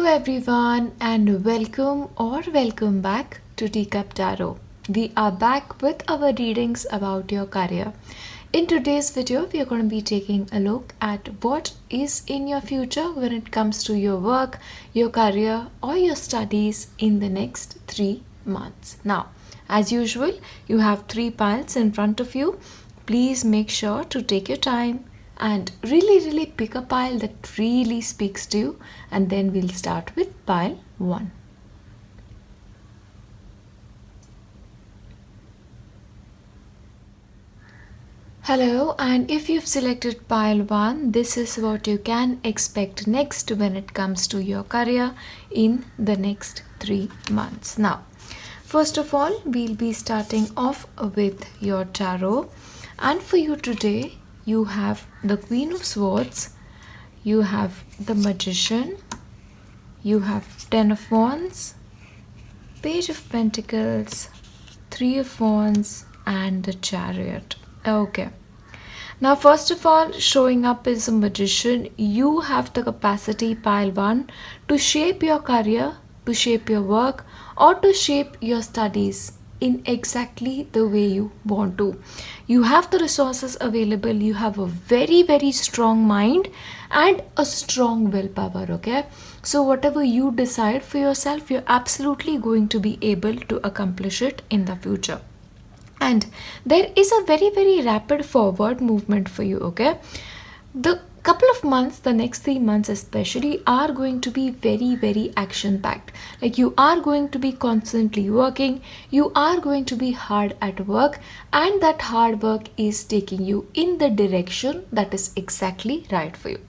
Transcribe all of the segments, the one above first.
everyone, and welcome back to Teacup Tarot. We are back with our readings about your career. In today's video, we are going to be taking a look at what is in your future when it comes to your work, your career, or your studies in the next 3 months. Now, as usual, you have 3 piles in front of you. Please make sure to take your time and really pick a pile that really speaks to you, and then we'll start with pile 1. Hello, and if you've selected pile 1, this is what you can expect next when it comes to your career in the next 3 months. Now, first of all, we'll be starting off with your tarot, and for you today, you have the Queen of Swords, you have the Magician, you have 10 of Wands, Page of Pentacles, 3 of Wands, and the Chariot. Okay. Now, first of all, showing up as a magician, you have the capacity, pile 1, to shape your career, to shape your work, or to shape your studies in exactly the way you want to. You have the resources available, you have a very strong mind and a strong willpower, okay? So whatever you decide for yourself, you're absolutely going to be able to accomplish it in the future. And there is a very rapid forward movement for you, okay? The couple of months, the next 3 months especially, are going to be very action packed. Like, you are going to be constantly working, you are going to be hard at work, and that hard work is taking you in the direction that is exactly right for you.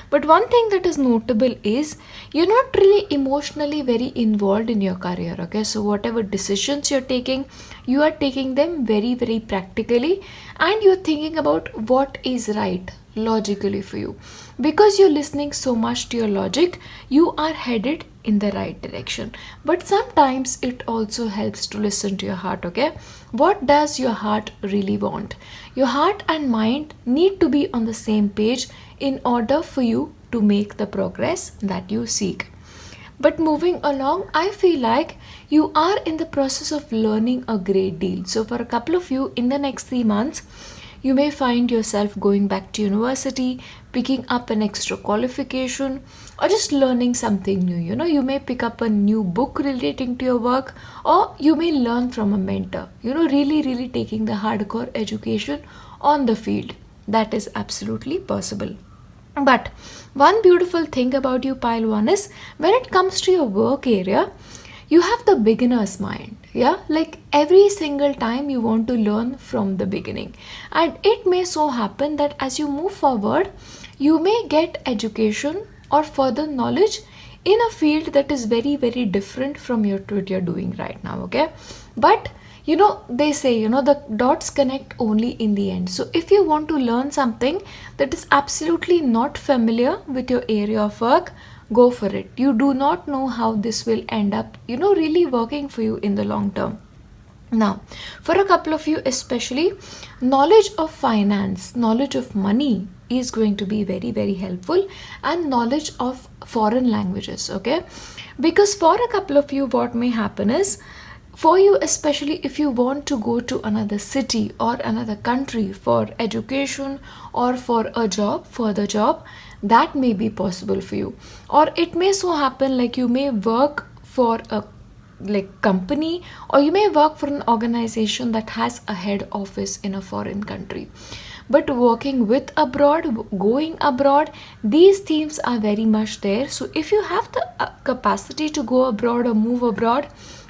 But one thing that is notable is you're not really emotionally very involved in your career, okay? So whatever decisions you're taking, you are taking them very practically, and you're thinking about what is right logically for you. Because you're listening so much to your logic, you are headed in the right direction. But sometimes it also helps to listen to your heart, okay? What does your heart really want? Your heart and mind need to be on the same page in order for you to make the progress that you seek. But moving along, I feel like you are in the process of learning a great deal. So for a couple of you in the next 3 months, you may find yourself going back to university, picking up an extra qualification, or just learning something new. You may pick up a new book relating to your work, or you may learn from a mentor. Really taking the hardcore education on the field. That is absolutely possible. But one beautiful thing about you, pile 1, is when it comes to your work area, you have the beginner's mind. Yeah, like every single time you want to learn from the beginning. And it may so happen that as you move forward, you may get education or further knowledge in a field that is very different from what you're doing right now, okay? But they say, the dots connect only in the end. So if you want to learn something that is absolutely not familiar with your area of work, go for it. You do not know how this will end up, really working for you in the long term. Now, for a couple of you especially, knowledge of finance, knowledge of money is going to be very helpful, and knowledge of foreign languages, okay? Because for a couple of you, what may happen is, for you especially, if you want to go to another city or another country for education or for a job, further job, that may be possible for you. Or it may so happen like you may work for a company, or you may work for an organization that has a head office in a foreign country. But working with abroad, going abroad, these themes are very much there. So if you have the capacity to go abroad or move abroad,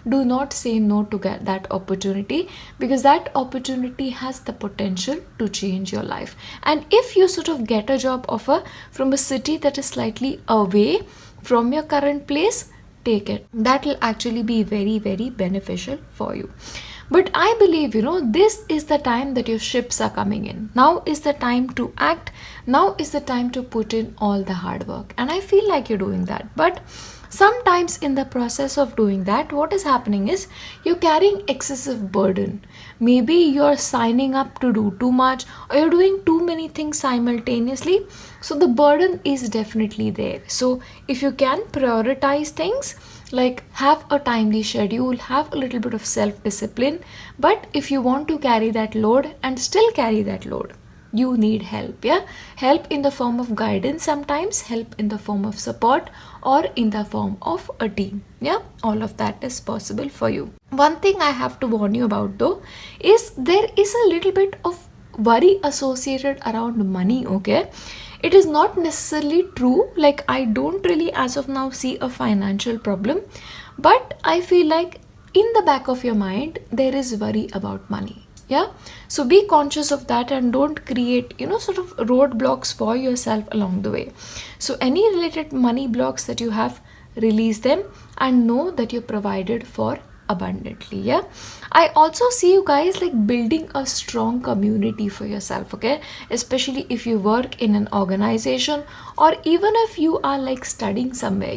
do not say no to get that opportunity, because that opportunity has the potential to change your life. And if you sort of get a job offer from a city that is slightly away from your current place, take it. That will actually be very beneficial for you. But I believe, this is the time that your ships are coming in. Now is the time to act. Now is the time to put in all the hard work, and I feel like you're doing that. But sometimes in the process of doing that, what is happening is you're carrying excessive burden. Maybe you're signing up to do too much, or you're doing too many things simultaneously. So the burden is definitely there. So if you can prioritize things, like have a timely schedule, have a little bit of self discipline. But if you want to carry that load and still carry that load, you need help. Yeah, help in the form of guidance, sometimes help in the form of support, or in the form of a team. Yeah, all of that is possible for you. One thing I have to warn you about though is there is a little bit of worry associated around money. Okay, it is not necessarily true. Like, I don't really as of now see a financial problem, but I feel like in the back of your mind there is worry about money. Yeah, so be conscious of that and don't create, sort of roadblocks for yourself along the way. So any related money blocks that you have, release them and know that you're provided for abundantly. Yeah, I also see you guys like building a strong community for yourself. Okay, especially if you work in an organization, or even if you are like studying somewhere.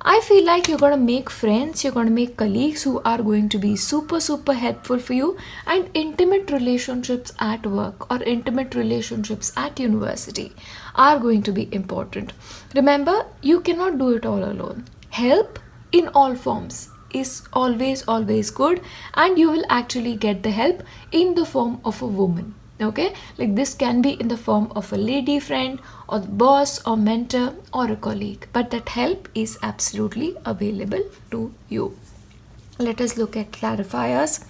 I feel like you're going to make friends, you're going to make colleagues who are going to be super, super helpful for you, and intimate relationships at work or intimate relationships at university are going to be important. Remember, you cannot do it all alone. Help in all forms is always, always good, and you will actually get the help in the form of a woman. Okay, like this can be in the form of a lady friend, or boss, or mentor, or a colleague, but that help is absolutely available to you. Let us look at clarifiers.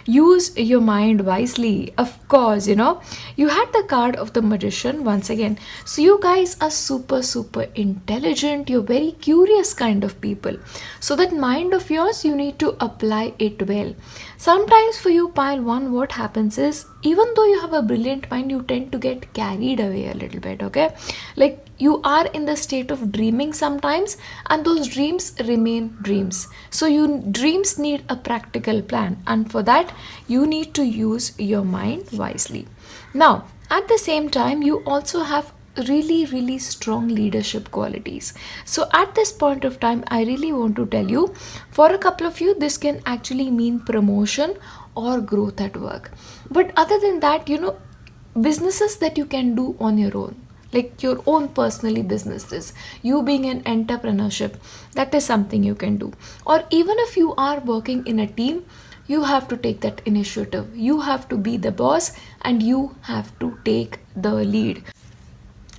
Use your mind wisely. Of course, you had the card of the magician once again. So you guys are super, super intelligent. You're very curious kind of people. So that mind of yours, you need to apply it well. Sometimes for you, pile one, what happens is, even though you have a brilliant mind, you tend to get carried away a little bit. Okay, like you are in the state of dreaming sometimes, and those dreams remain dreams. So dreams need a practical plan, and for that you need to use your mind wisely. Now at the same time, you also have really, really strong leadership qualities. So at this point of time, I really want to tell you, for a couple of you, this can actually mean promotion or growth at work. But other than that, businesses that you can do on your own, like your own personally businesses, you being an entrepreneurship, that is something you can do. Or even if you are working in a team, you have to take that initiative. You have to be the boss, and you have to take the lead.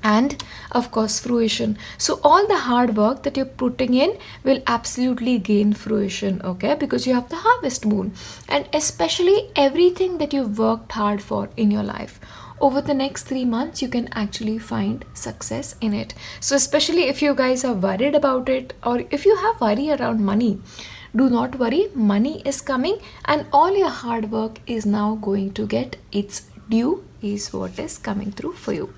And of course, fruition. So all the hard work that you're putting in will absolutely gain fruition. Okay, because you have the harvest moon, and especially everything that you've worked hard for in your life, over the next 3 months you can actually find success in it. So especially if you guys are worried about it, or if you have worry around money, do not worry. Money is coming, and all your hard work is now going to get its due, is what is coming through for you.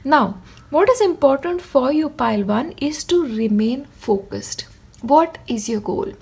Now, what is important for you, pile 1, is to remain focused. What is your goal?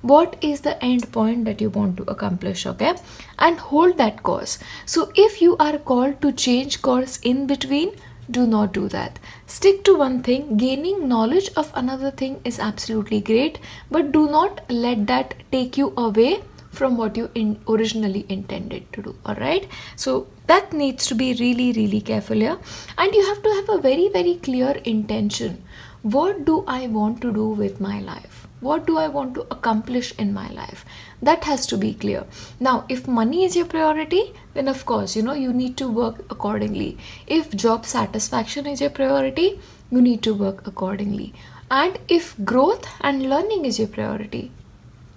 What is the end point that you want to accomplish? Okay, and hold that course. So if you are called to change course in between, do not do that. Stick to one thing. Gaining knowledge of another thing is absolutely great, but do not let that take you away from what you originally intended to do. All right, so that needs to be really, really careful here. And you have to have a very, very clear intention. What do I want to do with my life? What do I want to accomplish in my life? That has to be clear. Now, if money is your priority, then of course, you need to work accordingly. If job satisfaction is your priority, you need to work accordingly. And if growth and learning is your priority,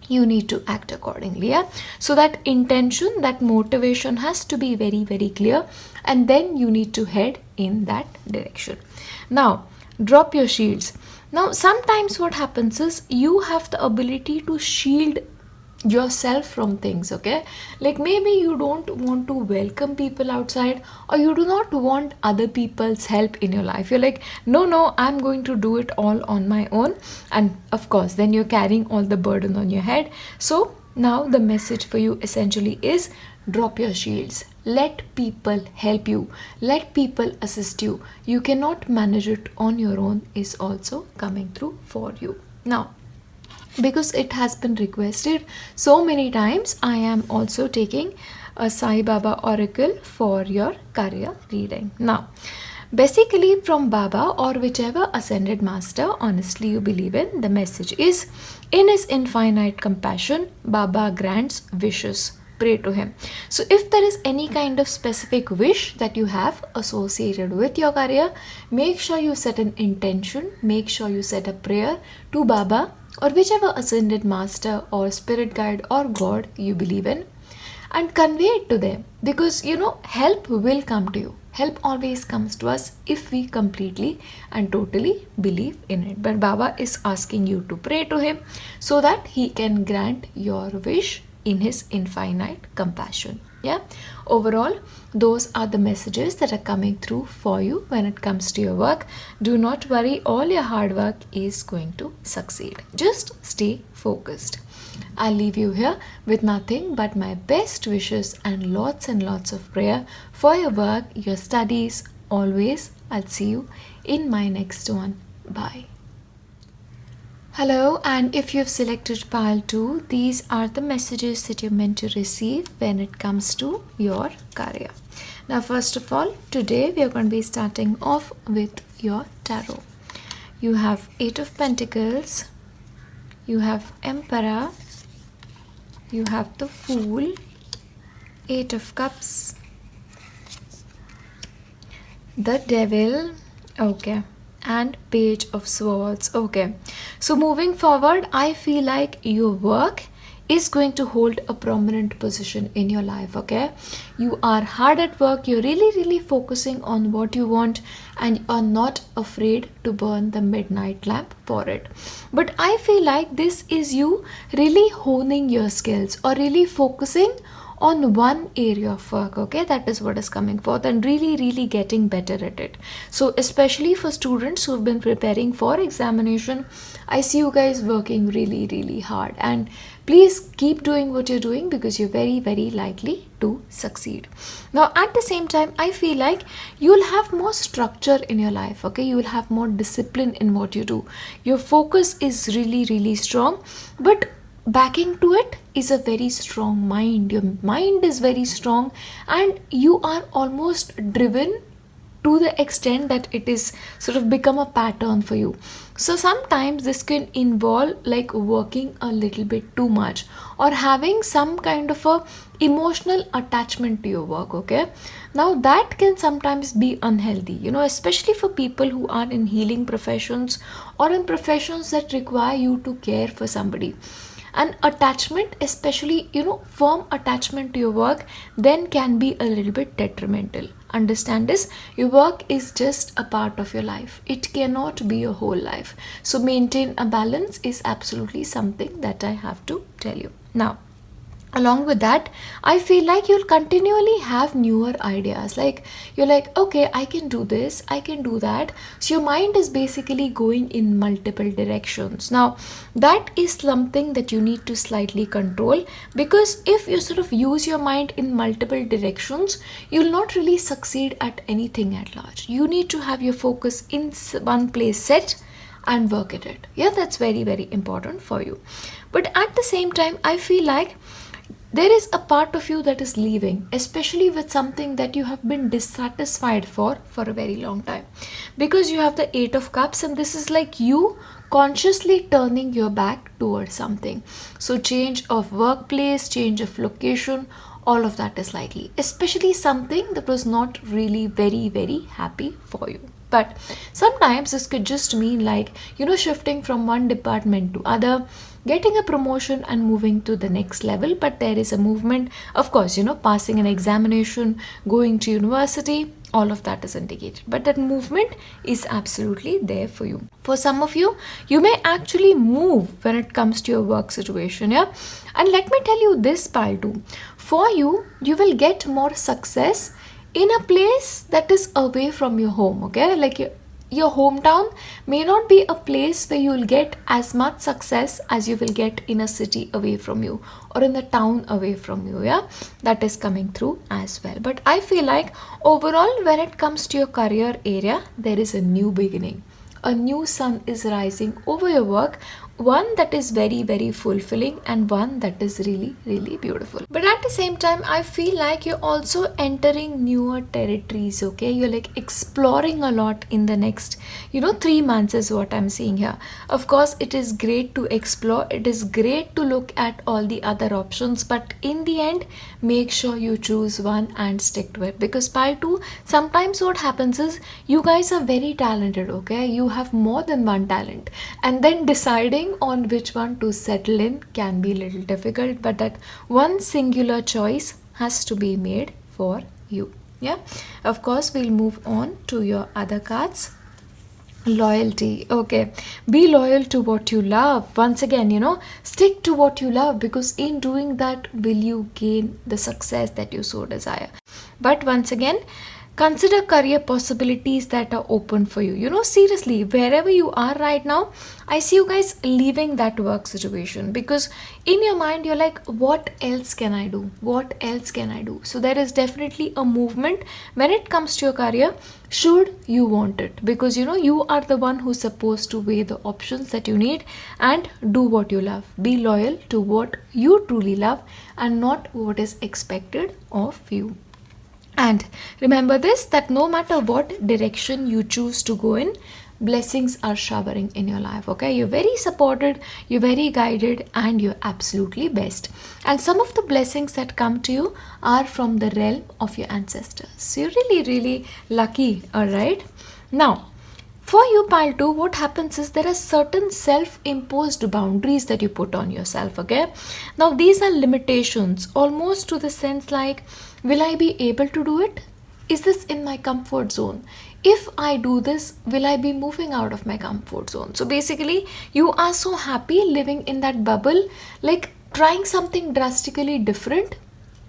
you need to act accordingly. Yeah, so that intention, that motivation has to be very, very clear, and then you need to head in that direction. Now, drop your shields. Now sometimes what happens is, you have the ability to shield yourself from things. Okay, like maybe you don't want to welcome people outside, or you do not want other people's help in your life. You're like, no, I'm going to do it all on my own. And of course then you're carrying all the burden on your head. So now the message for you essentially is, drop your shields, let people help you, let people assist you. You cannot manage it on your own is also coming through for you. Now, because it has been requested so many times, I am also taking a Sai Baba oracle for your career reading. Now, basically from Baba or whichever ascended master honestly you believe in, the message is, in his infinite compassion, Baba grants wishes. Pray to him. So if there is any kind of specific wish that you have associated with your career, make sure you set an intention, make sure you set a prayer to Baba or whichever ascended master or spirit guide or God you believe in, and convey it to them, because help will come to you. Help always comes to us if we completely and totally believe in it. But Baba is asking you to pray to him so that he can grant your wish in his infinite compassion. Yeah, overall, those are the messages that are coming through for you when it comes to your work. Do not worry, all your hard work is going to succeed. Just stay focused. I'll leave you here with nothing but my best wishes and lots of prayer for your work, your studies, always. I'll see you in my next one. Bye. Hello, and if you've selected pile 2, these are the messages that you're meant to receive when it comes to your career. Now, first of all, today we are going to be starting off with your tarot. You have 8 of Pentacles, you have Emperor, you have the Fool, 8 of Cups, the Devil, okay, and Page of Swords. Okay, so moving forward, I feel like your work is going to hold a prominent position in your life. Okay, you are hard at work, you're really focusing on what you want, and are not afraid to burn the midnight lamp for it. But I feel like this is you really honing your skills or really focusing on one area of work. Okay, that is what is coming forth, and really getting better at it. So especially for students who have been preparing for examination, I see you guys working really hard, and please keep doing what you're doing because you're very likely to succeed. Now at the same time, I feel like you'll have more structure in your life. Okay, you will have more discipline in what you do. Your focus is really strong, but backing to it is a very strong mind. Your mind is very strong, and you are almost driven to the extent that it is sort of become a pattern for you. So sometimes this can involve like working a little bit too much or having some kind of a emotional attachment to your work. Okay, now that can sometimes be unhealthy, especially for people who are in healing professions or in professions that require you to care for somebody. And attachment, especially firm attachment to your work, then can be a little bit detrimental. Understand this, your work is just a part of your life, it cannot be your whole life. So maintain a balance is absolutely something that I have to tell you. Now along with that, I feel like you'll continually have newer ideas. Like you're like, okay, I can do this, I can do that. So your mind is basically going in multiple directions. Now that is something that you need to slightly control, because if you sort of use your mind in multiple directions, you'll not really succeed at anything at large. You need to have your focus in one place set and work at it. Yeah, that's very important for you. But at the same time, I feel like there is a part of you that is leaving, especially with something that you have been dissatisfied for a very long time, because you have the 8 of Cups, and this is like you consciously turning your back towards something. So change of workplace, change of location, all of that is likely, especially something that was not really very happy for you. But sometimes this could just mean like shifting from one department to other, getting a promotion and moving to the next level. But there is a movement, of course, passing an examination, going to university, all of that is indicated, but that movement is absolutely there for you. For some of you, you may actually move when it comes to your work situation. Yeah, and let me tell you this, pile 2, for you will get more success in a place that is away from your home. Okay, like your hometown may not be a place where you'll get as much success as you will get in a city away from you or in the town away from you. Yeah, that is coming through as well. But I feel like overall, when it comes to your career area, there is a new beginning. A new sun is rising over your work, one that is very, very fulfilling and one that is really, really beautiful. But at the same time, I feel like you're also entering newer territories. Okay, you're like exploring a lot in the next 3 months is what I'm seeing here. Of course, it is great to explore, it is great to look at all the other options, but in the end, make sure you choose one and stick to it. Because pile 2, sometimes what happens is you guys are very talented. Okay, you have more than one talent, and then deciding on which one to settle in can be a little difficult, but that one singular choice has to be made for you. Yeah, of course, we'll move on to your other cards. Loyalty. Okay, be loyal to what you love. Once again, stick to what you love, because in doing that will you gain the success that you so desire. But once again, consider career possibilities that are open for you. Seriously, wherever you are right now, I see you guys leaving that work situation, because in your mind you're like, what else can I do? What else can I do? So there is definitely a movement when it comes to your career, should you want it, because you are the one who's supposed to weigh the options that you need and do what you love. Be loyal to what you truly love and not what is expected of you. And remember this, that no matter what direction you choose to go in, blessings are showering in your life. Okay, you're very supported, you're very guided, and you're absolutely best. And some of the blessings that come to you are from the realm of your ancestors. So you're really, really lucky. All right. Now, for you, pile 2, what happens is there are certain self-imposed boundaries that you put on yourself. Okay, now these are limitations, almost to the sense like, will I be able to do it? Is this in my comfort zone? If I do this, will I be moving out of my comfort zone? So basically, you are so happy living in that bubble, like trying something drastically different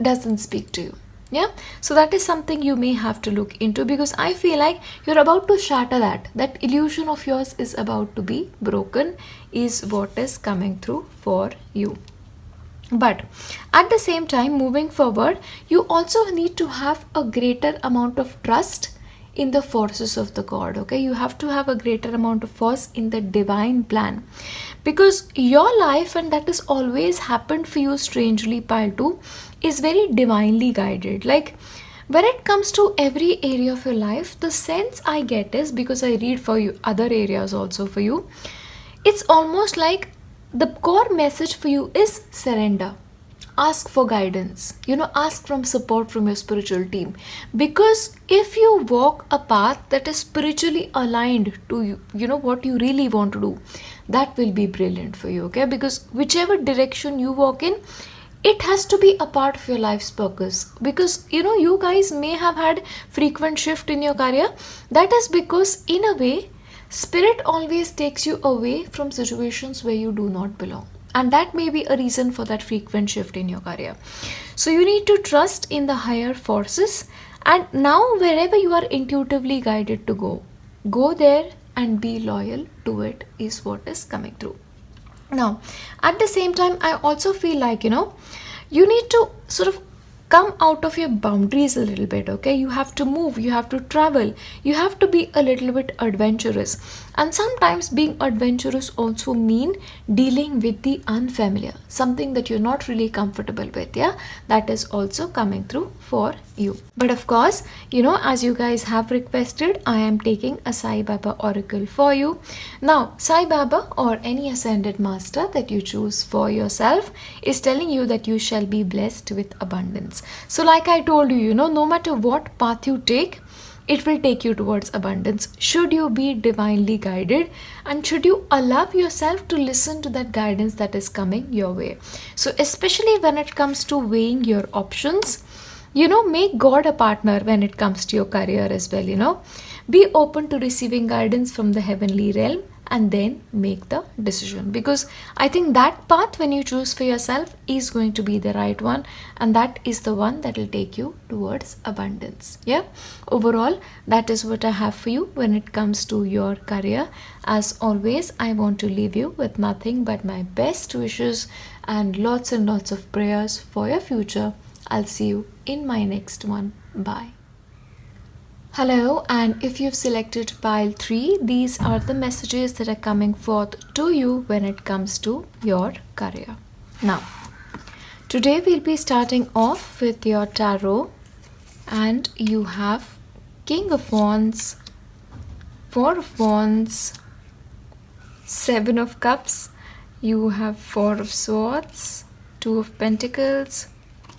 doesn't speak to you. Yeah, so that is something you may have to look into, because I feel like you're about to shatter that illusion of yours is about to be broken, is what is coming through for you. But at the same time, moving forward, you also need to have a greater amount of trust in the forces of the God. Okay, you have to have a greater amount of force in the divine plan, because your life, and that has always happened for you strangely, pile 2, is very divinely guided. Like when it comes to every area of your life, the sense I get is, because I read for you other areas also for you, it's almost like the core message for you is surrender. Ask for guidance, ask from support from your spiritual team, because if you walk a path that is spiritually aligned to what you really want to do, that will be brilliant for you. Okay, because whichever direction you walk in, it has to be a part of your life's purpose. Because you guys may have had frequent shift in your career. That is because in a way, spirit always takes you away from situations where you do not belong, and that may be a reason for that frequent shift in your career. So you need to trust in the higher forces, and now wherever you are intuitively guided to go there and be loyal to it, is what is coming through. Now at the same time, I also feel like you need to sort of come out of your boundaries a little bit. Okay, you have to move, you have to travel, you have to be a little bit adventurous. And sometimes being adventurous also mean dealing with the unfamiliar, something that you're not really comfortable with. Yeah, that is also coming through for you. But of course, as you guys have requested, I am taking a Sai Baba oracle for you. Now Sai Baba, or any ascended master that you choose for yourself, is telling you that you shall be blessed with abundance. So like I told you, no matter what path you take, it will take you towards abundance, should you be divinely guided, and should you allow yourself to listen to that guidance that is coming your way. So especially when it comes to weighing your options, make God a partner when it comes to your career as well. Be open to receiving guidance from the heavenly realm and then make the decision, because I think that path when you choose for yourself is going to be the right one, and that is the one that will take you towards abundance. Yeah, overall that is what I have for you when it comes to your career. As always, I want to leave you with nothing but my best wishes and lots of prayers for your future. I'll see you in my next one. Bye. Hello, and if you've selected pile 3, these are the messages that are coming forth to you when it comes to your career. Now, today we'll be starting off with your tarot, and you have King of Wands, 4 of Wands, 7 of Cups, you have 4 of Swords, 2 of Pentacles,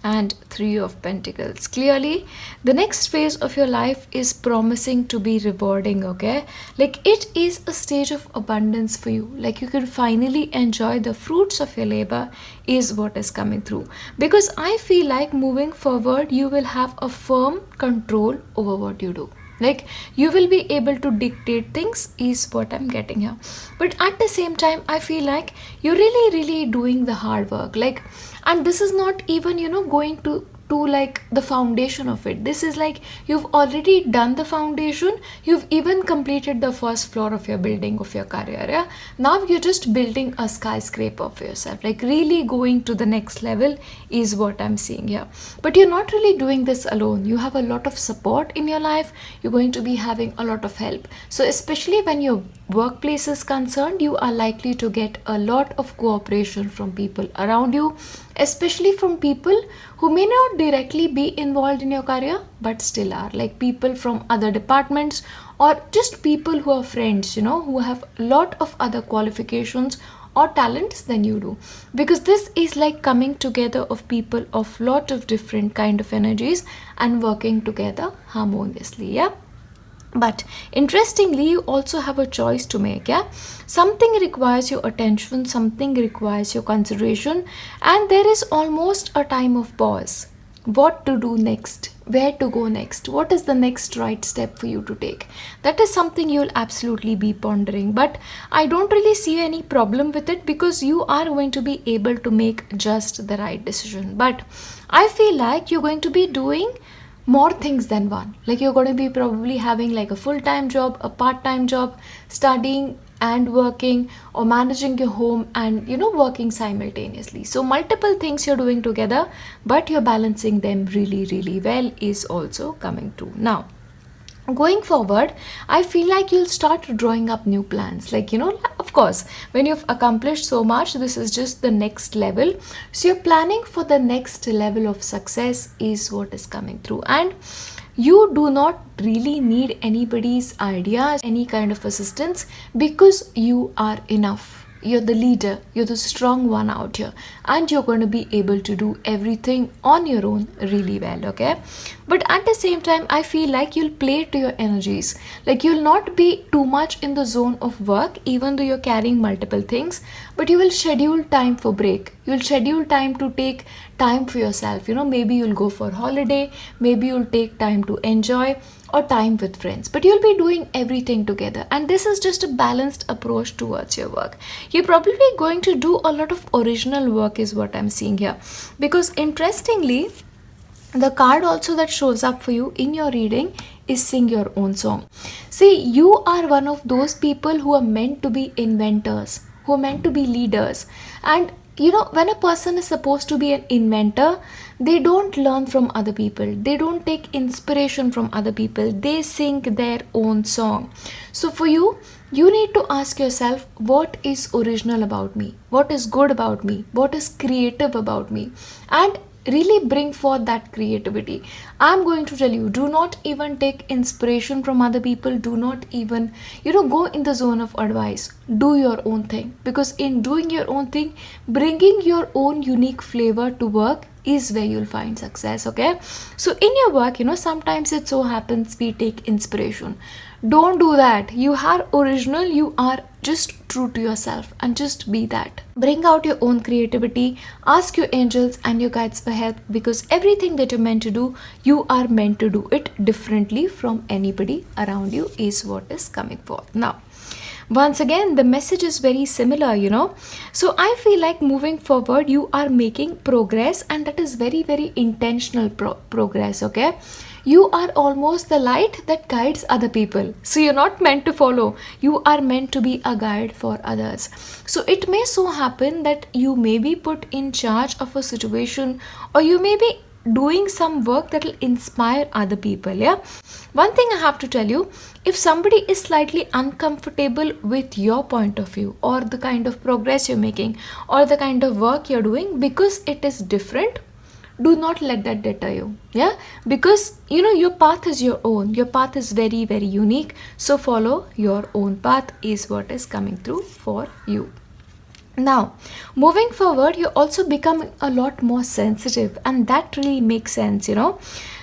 and 3 of Pentacles. Clearly, the next phase of your life is promising to be rewarding, okay? Like, it is a stage of abundance for you. Like, you can finally enjoy the fruits of your labor is what is coming through. Because I feel like moving forward, you will have a firm control over what you do. Like, you will be able to dictate things is what I'm getting here. But at the same time, I feel like you're really doing the hard work. Like, and this is not even, going to like the foundation of it. This is like you've already done the foundation. You've even completed the first floor of your building of your career. Yeah? Now you're just building a skyscraper for yourself. Like, really going to the next level is what I'm seeing here. But you're not really doing this alone. You have a lot of support in your life. You're going to be having a lot of help. So especially when your workplace is concerned, you are likely to get a lot of cooperation from people around you, especially from people who may not directly be involved in your career but still are, like people from other departments, or just people who are friends, who have a lot of other qualifications or talents than you do. Because this is like coming together of people of lot of different kind of energies and working together harmoniously. Yeah. But interestingly, you also have a choice to make. Yeah, something requires your attention, something requires your consideration, and there is almost a time of pause. What to do next, where to go next, what is the next right step for you to take? That is something you'll absolutely be pondering. But I don't really see any problem with it, because you are going to be able to make just the right decision. But I feel like you're going to be doing more things than one. Like, you're going to be probably having like a full-time job, a part-time job, studying and working, or managing your home and working simultaneously. So multiple things you're doing together, but you're balancing them really well is also coming true. Now, going forward, I feel like you'll start drawing up new plans. Like, of course, when you've accomplished so much, this is just the next level. So you're planning for the next level of success is what is coming through. And you do not really need anybody's ideas, any kind of assistance, because you are enough. You're the leader, you're the strong one out here, and you're going to be able to do everything on your own really well, okay? But at the same time, I feel like you'll play to your energies. Like, you'll not be too much in the zone of work, even though you're carrying multiple things, but you will schedule time for break. You'll schedule time to take time for yourself. Maybe you'll go for holiday, maybe you'll take time to enjoy, or time with friends, but you'll be doing everything together. And this is just a balanced approach towards your work. You're probably going to do a lot of original work is what I'm seeing here. Because interestingly, the card also that shows up for you in your reading is sing your own song. See, you are one of those people who are meant to be inventors, who are meant to be leaders. And when a person is supposed to be an inventor, they don't learn from other people. They don't take inspiration from other people. They sing their own song. So for you, you need to ask yourself, what is original about me? What is good about me? What is creative about me? And really bring forth that creativity. I'm going to tell you, do not even take inspiration from other people. Do not even, go in the zone of advice. Do your own thing. Because in doing your own thing, bringing your own unique flavor to work is where you'll find success, okay? So in your work, sometimes it so happens we take inspiration. Don't do that. You are original. You are just true to yourself, and just be that. Bring out your own creativity. Ask your angels and your guides for help, because everything that you're meant to do, you are meant to do it differently from anybody around you is what is coming forth. Now, Once again, the message is very similar, So I feel like moving forward, you are making progress, and that is very, very intentional progress, okay? You are almost the light that guides other people. So you're not meant to follow, you are meant to be a guide for others. So it may so happen that you may be put in charge of a situation, or you may be doing some work that will inspire other people. Yeah, one thing I have to tell you, if somebody is slightly uncomfortable with your point of view, or the kind of progress you're making, or the kind of work you're doing, because it is different, do not let that deter you. Yeah, because your path is your own, your path is very, very unique. So follow your own path is what is coming through for you. Now, moving forward, you're also becoming a lot more sensitive, and that really makes sense.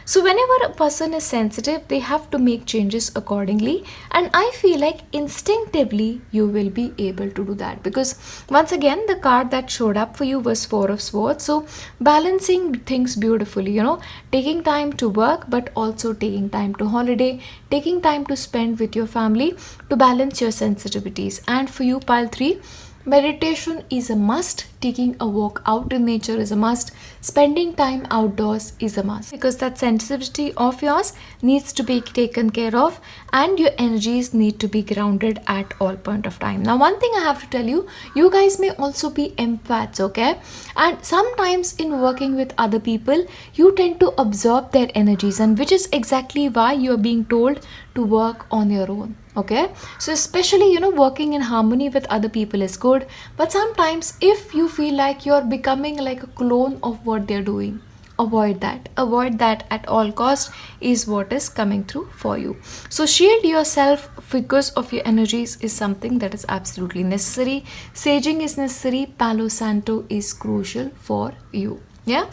So, whenever a person is sensitive, they have to make changes accordingly, and I feel like instinctively you will be able to do that, because once again, the card that showed up for you was Four of Swords. So, balancing things beautifully, taking time to work, but also taking time to holiday, taking time to spend with your family to balance your sensitivities. And for you, pile 3, meditation is a must. Taking a walk out in nature is a must. Spending time outdoors is a must, because that sensitivity of yours needs to be taken care of, and your energies need to be grounded at all point of time. Now, one thing I have to tell you, you guys may also be empaths, okay? And sometimes in working with other people, you tend to absorb their energies, and which is exactly why you are being told to work on your own. Okay, so especially working in harmony with other people is good, but sometimes if you feel like you're becoming like a clone of what they're doing, avoid that at all cost is what is coming through for you. So shield yourself because of your energies is something that is absolutely necessary. Saging is necessary. Palo Santo is crucial for you. Yeah.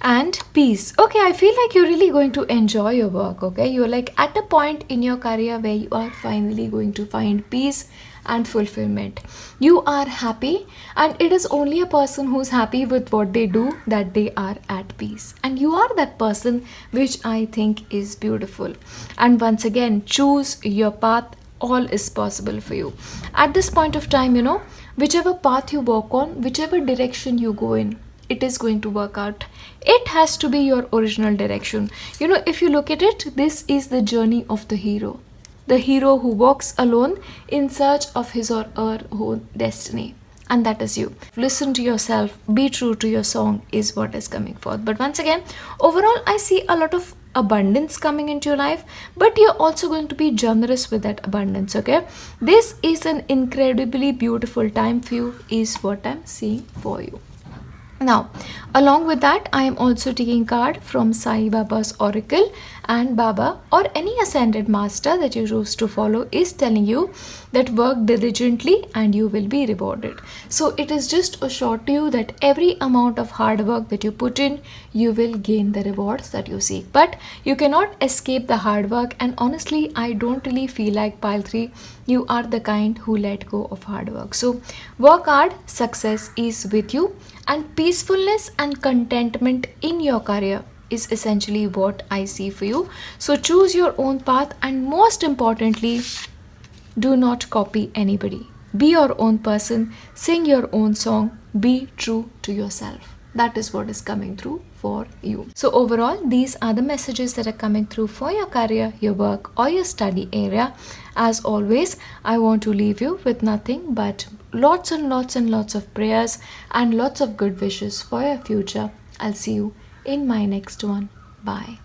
And peace. Okay, I feel like you're really going to enjoy your work. Okay, you're like at a point in your career where you are finally going to find peace and fulfillment. You are happy, and it is only a person who's happy with what they do that they are at peace, and you are that person, which I think is beautiful. And once again, choose your path. All is possible for you at this point of time. Whichever path you walk on, whichever direction you go in, it is going to work out. It has to be your original direction. If you look at it, this is the journey of the hero who walks alone in search of his or her own destiny, and that is you. Listen to yourself, be true to your song is what is coming forth. But once again, overall, I see a lot of abundance coming into your life, but you're also going to be generous with that abundance. Okay, this is an incredibly beautiful time for you is what I'm seeing for you. Now, along with that, I am also taking card from Sai Baba's Oracle, and Baba or any ascended master that you choose to follow is telling you that work diligently and you will be rewarded. So it is just assured to you that every amount of hard work that you put in, you will gain the rewards that you seek. But you cannot escape the hard work, and honestly, I don't really feel like pile 3, you are the kind who let go of hard work. So work hard, success is with you, and peacefulness and contentment in your career is essentially what I see for you. So choose your own path, and most importantly, do not copy anybody. Be your own person, sing your own song, be true to yourself. That is what is coming through for you. So overall, these are the messages that are coming through for your career, your work, or your study area. As always, I want to leave you with nothing but lots and lots and lots of prayers and lots of good wishes for your future. I'll see you in my next one. Bye.